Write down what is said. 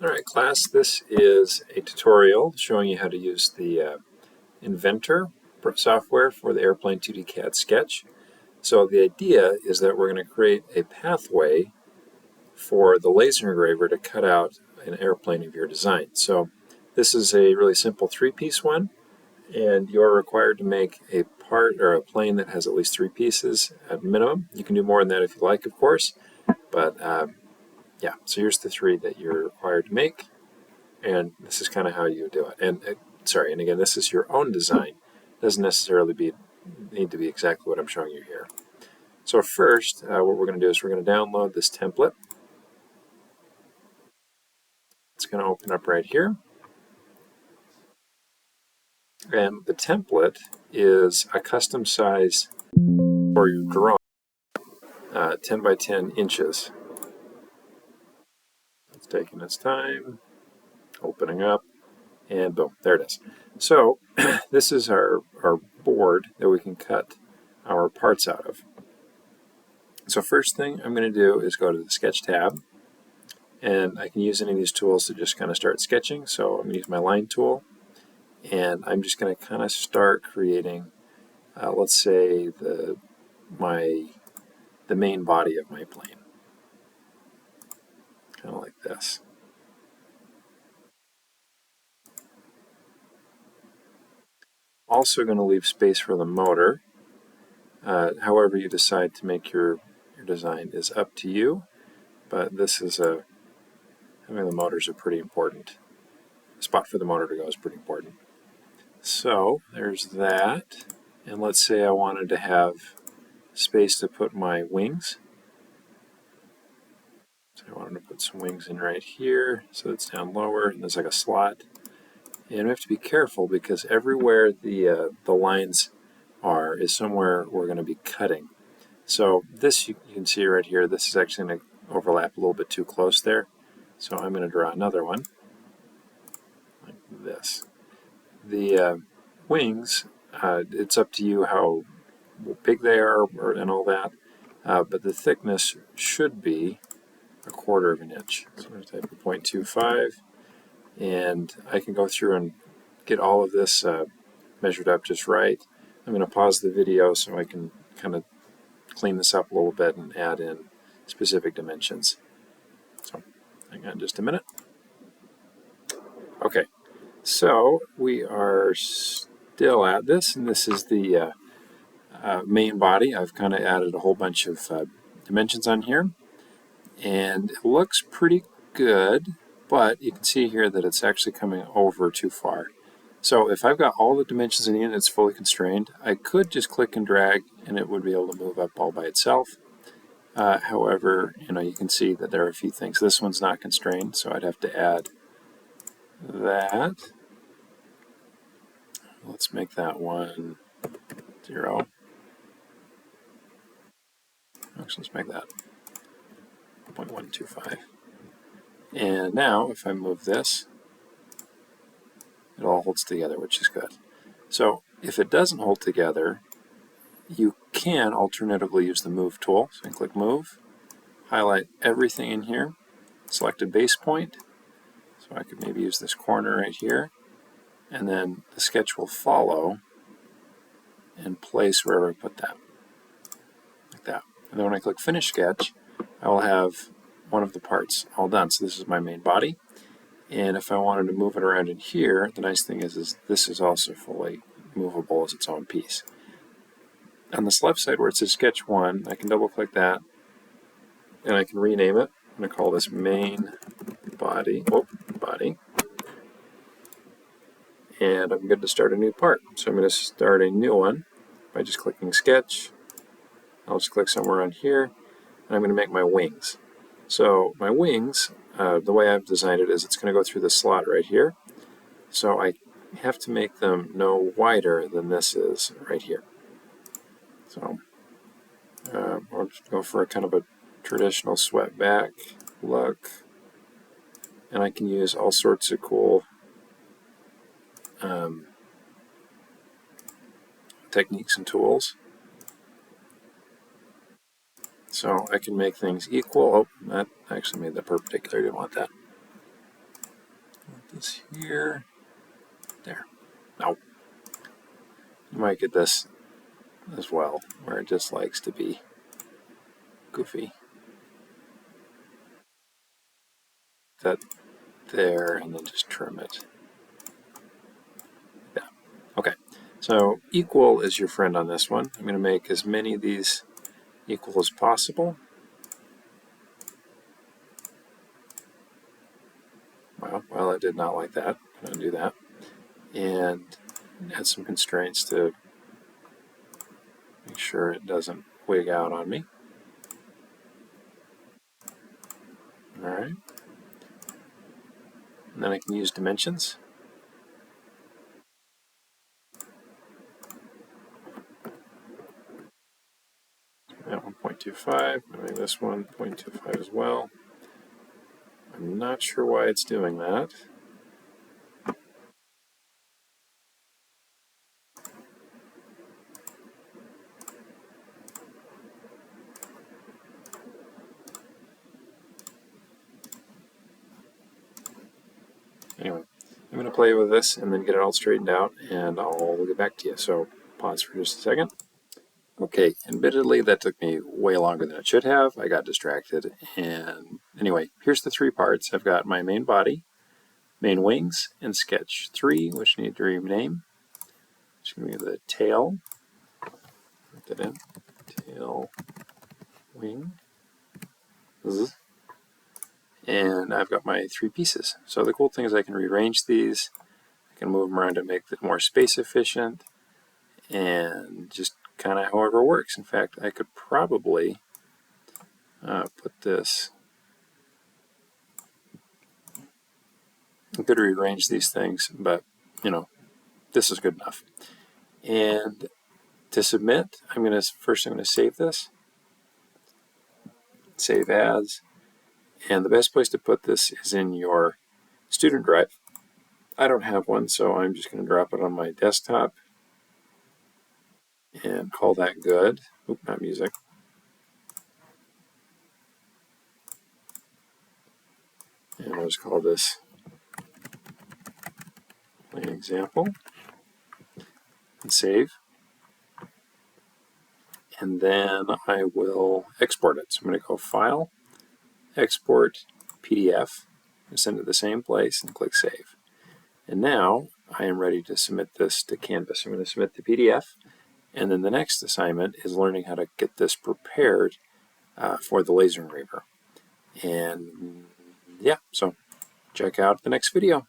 Alright class, this is a tutorial showing you how to use the Inventor software for the Airplane 2D CAD sketch. So the idea is that we're going to create a pathway for the laser engraver to cut out an airplane of your design. So this is a really simple three-piece one, and you're required to make a part or a plane that has at least three pieces at minimum. You can do more than that if you like, of course, but yeah, so here's the three that you're required to make, and this is kind of how you do it. And sorry, and again, this is your own design. It doesn't necessarily need to be exactly what I'm showing you here. So first, what we're going to do is we're going to download this template. It's going to open up right here. And the template is a custom size for your drawing, 10 by 10 inches. It's taking its time, opening up, and boom, there it is. So this is our board that we can cut our parts out of. So first thing I'm going to do is go to the Sketch tab, and I can use any of these tools to just kind of start sketching. So I'm going to use my line tool, and I'm just going to kind of start creating, let's say, the main body of my plane, kind of like this. Also going to leave space for the motor. However you decide to make your design is up to you, but this is having the motors are pretty important. The spot for the motor to go is pretty important. So there's that, and let's say I wanted to have space to put my wings. So I wanted to put some wings in right here, so it's down lower, and there's like a slot. And we have to be careful because everywhere the lines are is somewhere we're going to be cutting. So this, you can see right here, this is actually going to overlap a little bit too close there. So I'm going to draw another one, like this. The wings, it's up to you how big they are and all that, but the thickness should be 1/4 of an inch. So I'm going to type a 0.25, and I can go through and get all of this measured up just right. I'm going to pause the video so I can kind of clean this up a little bit and add in specific dimensions. So hang on just a minute. Okay, so we are still at this, and this is the main body. I've kind of added a whole bunch of dimensions on here, and it looks pretty good, but you can see here that it's actually coming over too far. So if I've got all the dimensions in the unit, it's fully constrained, I could just click and drag and it would be able to move up all by itself. However, you can see that there are a few things. This one's not constrained, so I'd have to add that. Let's make that one 0. Actually, let's make that 0.125. And now, if I move this, it all holds together, which is good. So if it doesn't hold together, you can alternatively use the Move tool. So I can click Move, highlight everything in here, select a base point. So I could maybe use this corner right here, and then the sketch will follow and place wherever I put that, like that. And then when I click Finish Sketch, I will have one of the parts all done. So this is my main body. And if I wanted to move it around in here, the nice thing is this is also fully movable as its own piece. On this left side where it says Sketch 1, I can double click that and I can rename it. I'm going to call this Main Body. Body. And I'm good to start a new part. So I'm going to start a new one by just clicking Sketch. I'll just click somewhere on here, and I'm going to make my wings. So my wings, the way I've designed it is it's going to go through the slot right here. So I have to make them no wider than this is right here. So I'll just go for a kind of a traditional swept back look, and I can use all sorts of cool techniques and tools. So I can make things equal. Oh, that actually made that perpendicular. I didn't want that. this here. There. No. You might get this as well, where it just likes to be goofy. That there, and then just trim it. Yeah. Okay. So equal is your friend on this one. I'm going to make as many of these equal as possible. Well, I did not like that. I'm going to do that. And add some constraints to make sure it doesn't wig out on me. All right. And then I can use dimensions. At 1.25, I'm make this one 0.25 as well. I'm not sure why it's doing that. Anyway, I'm going to play with this and then get it all straightened out, and I'll get back to you. So pause for just a second. Okay, admittedly, that took me way longer than it should have. I got distracted. And anyway, here's the three parts. I've got my main body, main wings, and sketch 3, which need to rename. It's going to be the tail. Put that in. Tail, wing. And I've got my 3 pieces. So the cool thing is I can rearrange these. I can move them around to make it more space efficient, and just kind of however works. In fact, I could probably put this. I could rearrange these things, but you know, this is good enough. And to submit, I'm going to save this, save as, and the best place to put this is in your student drive. I don't have one, so I'm just going to drop it on my desktop and call that good. Oop, not music. And I'll just call this plain example and save. And then I will export it. So I'm going to go File, Export PDF, and send it to the same place and click Save. And now I am ready to submit this to Canvas. I'm going to submit the PDF, and then the next assignment is learning how to get this prepared for the laser engraver. And yeah, so check out the next video.